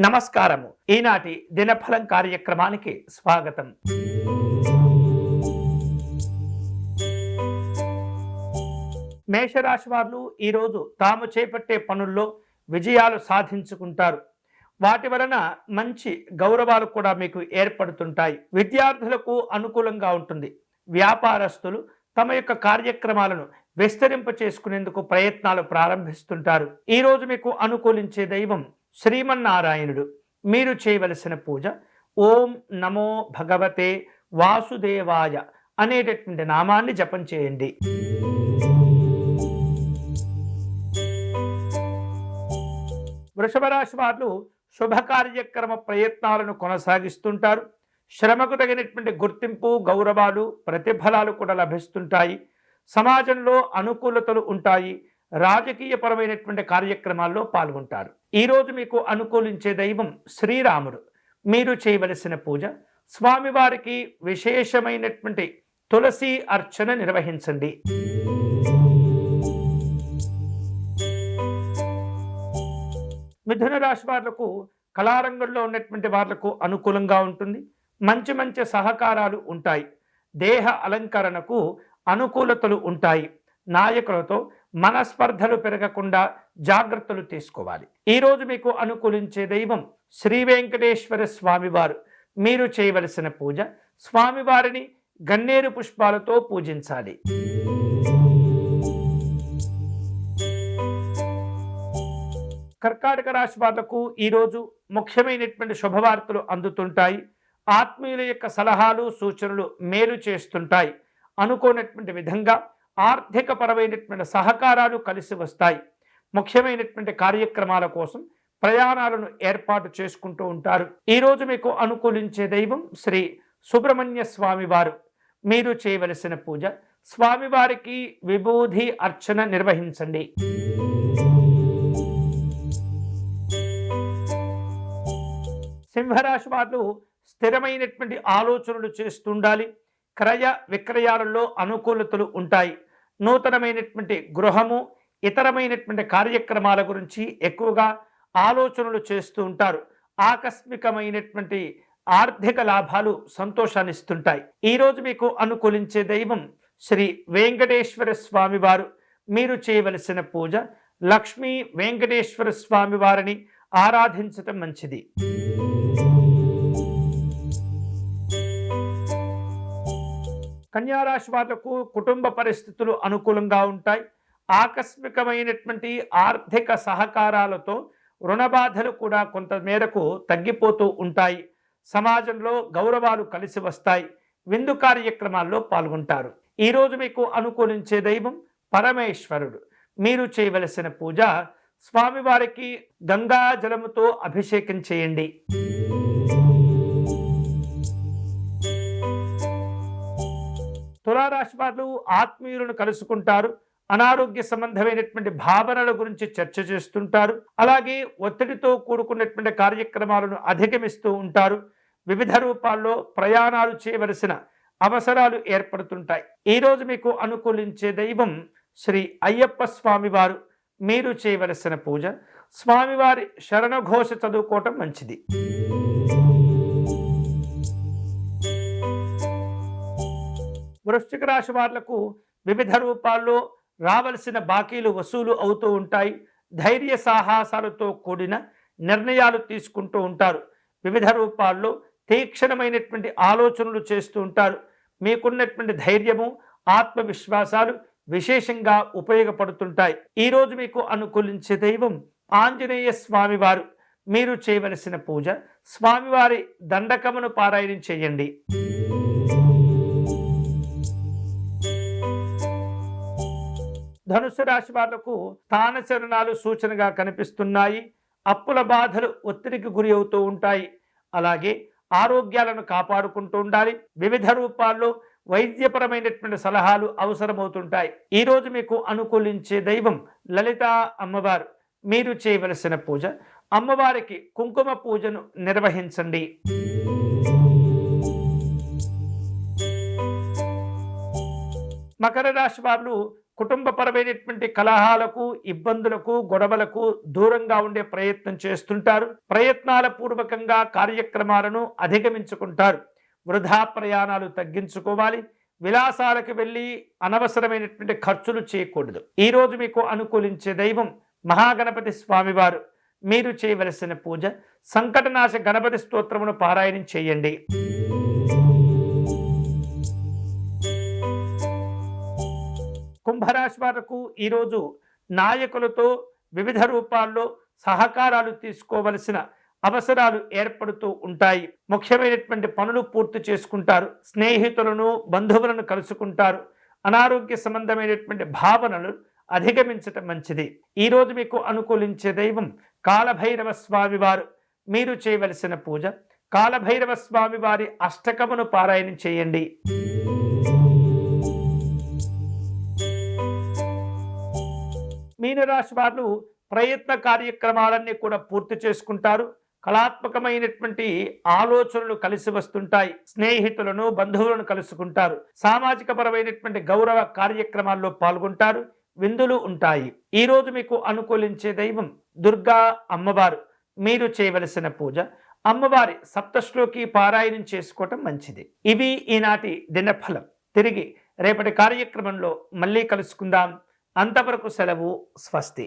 నమస్కారము. ఈనాటి దినఫలం కార్యక్రమానికి స్వాగతం. మేషరాశి వారు ఈరోజు తాము చేపట్టే పనుల్లో విజయాలు సాధించుకుంటారు. వాటి వలన మంచి గౌరవాలు కూడా మీకు ఏర్పడుతుంటాయి. విద్యార్థులకు అనుకూలంగా ఉంటుంది. వ్యాపారస్తులు తమ యొక్క కార్యక్రమాలను విస్తరింప చేసుకునేందుకు ప్రయత్నాలు ప్రారంభిస్తుంటారు. ఈరోజు మీకు అనుకూలించే దైవం శ్రీమన్నారాయణుడు. మీరు చేయవలసిన పూజ ఓం నమో భగవతే వాసుదేవాయ అనేటటువంటి నామాన్ని జపం చేయండి. వృషభ రాశి వారు శుభ కార్యక్రమ ప్రయత్నాలను కొనసాగిస్తుంటారు. శ్రమకు తగినటువంటి గుర్తింపు, గౌరవాలు, ప్రతిఫలాలు కూడా లభిస్తుంటాయి. సమాజంలో అనుకూలతలు ఉంటాయి. రాజకీయపరమైనటువంటి కార్యక్రమాల్లో పాల్గొంటారు. ఈరోజు మీకు అనుకూలించే దైవం శ్రీరాముడు. మీరు చేయవలసిన పూజ స్వామివారికి విశేషమైనటువంటి తులసి అర్చన నిర్వహించండి. మిథున రాశి వాళ్లకు కళారంగంలో ఉన్నటువంటి వాళ్లకు అనుకూలంగా ఉంటుంది. మంచి మంచి సహకారాలు ఉంటాయి. దేహ అలంకరణకు అనుకూలతలు ఉంటాయి. నాయకులతో మనస్పర్ధలు పెరగకుండా జాగ్రత్తలు తీసుకోవాలి. ఈరోజు మీకు అనుకూలించే దైవం శ్రీ వెంకటేశ్వర స్వామివారు. మీరు చేయవలసిన పూజ స్వామివారిని గన్నేరు పుష్పాలతో పూజించాలి. కర్కాటక రాశి వాళ్లకు ఈరోజు ముఖ్యమైనటువంటి శుభవార్తలు అందుతుంటాయి. ఆత్మీయుల యొక్క సలహాలు, సూచనలు మేలు చేస్తుంటాయి. అనుకోనటువంటి విధంగా ఆర్థిక పరమైనటువంటి సహకారాలు కలిసి వస్తాయి. ముఖ్యమైనటువంటి కార్యక్రమాల కోసం ప్రయాణాలను ఏర్పాటు చేసుకుంటూ ఉంటారు. ఈరోజు మీకు అనుకూలించే దైవం శ్రీ సుబ్రహ్మణ్య స్వామివారు. మీరు చేయవలసిన పూజ స్వామివారికి విభూది అర్చన నిర్వహించండి. సింహరాశి వారు స్థిరమైనటువంటి ఆలోచనలు చేస్తుండాలి. క్రయ విక్రయాలలో అనుకూలతలు ఉంటాయి. నూతనమైనటువంటి గృహము, ఇతరమైనటువంటి కార్యక్రమాల గురించి ఎక్కువగా ఆలోచనలు చేస్తూ ఉంటారు. ఆకస్మికమైనటువంటి ఆర్థిక లాభాలు సంతోషాన్ని ఇస్తుంటాయి. ఈరోజు మీకు అనుకూలించే దైవం శ్రీ వెంకటేశ్వర స్వామివారు. మీరు చేయవలసిన పూజ లక్ష్మీ వెంకటేశ్వర స్వామివారిని ఆరాధించటం మంచిది. కన్యారాశి వాళ్లకు కుటుంబ పరిస్థితులు అనుకూలంగా ఉంటాయి. ఆకస్మికమైనటువంటి ఆర్థిక సహకారాలతో రుణ బాధలు కూడా కొంత మేరకు తగ్గిపోతూ ఉంటాయి. సమాజంలో గౌరవాలు కలిసి వస్తాయి. విందు కార్యక్రమాల్లో పాల్గొంటారు. ఈరోజు మీకు అనుకూలించే దైవం పరమేశ్వరుడు. మీరు చేయవలసిన పూజ స్వామివారికి గంగా జలముతో అభిషేకం చేయండి. తులారాశి వారు ఆత్మీయులను కలుసుకుంటారు. అనారోగ్య సంబంధమైనటువంటి భావనల గురించి చర్చ చేస్తుంటారు. అలాగే ఒత్తిడితో కూడుకున్నటువంటి కార్యక్రమాలను అధిగమిస్తూ ఉంటారు. వివిధ రూపాల్లో ప్రయాణాలు చేయవలసిన అవసరాలు ఏర్పడుతుంటాయి. ఈరోజు మీకు అనుకూలించే దైవం శ్రీ అయ్యప్ప స్వామివారు. మీరు చేయవలసిన పూజ స్వామివారి శరణఘోష చదువుకోవటం మంచిది. వృశ్చిక రాశి వాళ్లకు వివిధ రూపాల్లో రావలసిన బాకీలు వసూలు అవుతూ ఉంటాయి. ధైర్య సాహసాలతో కూడిన నిర్ణయాలు తీసుకుంటూ ఉంటారు. వివిధ రూపాల్లో తీక్షణమైనటువంటి ఆలోచనలు చేస్తూ ఉంటారు. మీకున్నటువంటి ధైర్యము, ఆత్మవిశ్వాసాలు విశేషంగా ఉపయోగపడుతుంటాయి. ఈరోజు మీకు అనుకూలించే దైవం ఆంజనేయ స్వామివారు. మీరు చేయవలసిన పూజ స్వామివారి దండకమును పారాయణం చేయండి. ధనుసు రాశి వాళ్లకు స్థానచలనాలు సూచనగా కనిపిస్తున్నాయి. అప్పుల బాధలు ఒత్తిడికి గురి అవుతూ ఉంటాయి. అలాగే ఆరోగ్యాలను కాపాడుకుంటూ ఉండాలి. వివిధ రూపాల్లో వైద్యపరమైనటువంటి సలహాలు అవసరమవుతుంటాయి. ఈరోజు మీకు అనుకూలించే దైవం లలితా అమ్మవారు. మీరు చేయవలసిన పూజ అమ్మవారికి కుంకుమ పూజను నిర్వహించండి. మకర రాశి వారు కుటుంబపరమైనటువంటి కలహాలకు, ఇబ్బందులకు, గొడవలకు దూరంగా ఉండే ప్రయత్నం చేస్తుంటారు. ప్రయత్నాల పూర్వకంగా కార్యక్రమాలను అధిగమించుకుంటారు. వృధా ప్రయాణాలు తగ్గించుకోవాలి. విలాసాలకు వెళ్ళి అనవసరమైనటువంటి ఖర్చులు చేయకూడదు. ఈరోజు మీకు అనుకూలించే దైవం మహాగణపతి స్వామివారు. మీరు చేయవలసిన పూజ సంకటనాశ గణపతి స్తోత్రమును పారాయణం చేయండి. కుంభరాశి వారికి ఈరోజు నాయకులతో వివిధ రూపాల్లో సహకారాలు తీసుకోవలసిన అవసరాలు ఏర్పడుతూ ఉంటాయి. ముఖ్యమైనటువంటి పనులు పూర్తి చేసుకుంటారు. స్నేహితులను, బంధువులను కలుసుకుంటారు. అనారోగ్య సంబంధమైనటువంటి భావనలు అధిగమించటం మంచిది. ఈరోజు మీకు అనుకూలించే దైవం కాలభైరవ స్వామి వారు. మీరు చేయవలసిన పూజ కాలభైరవ స్వామి వారి అష్టకమును పారాయణం చేయండి. మీనరాశి వారు ప్రయత్న కార్యక్రమాలన్నీ కూడా పూర్తి చేసుకుంటారు. కళాత్మకమైనటువంటి ఆలోచనలు కలిసి వస్తుంటాయి. స్నేహితులను, బంధువులను కలుసుకుంటారు. సామాజిక పరమైనటువంటి గౌరవ కార్యక్రమాల్లో పాల్గొంటారు. విందులు ఉంటాయి. ఈరోజు మీకు అనుకూలించే దైవం దుర్గా అమ్మవారు. మీరు చేయవలసిన పూజ అమ్మవారి సప్తశ్లోకి పారాయణం చేసుకోవటం మంచిది. ఇవి ఈనాటి దినఫలం. తిరిగి రేపటి కార్యక్రమంలో మళ్ళీ కలుసుకుందాం. అంతవరకు సెలవు. స్వస్తి.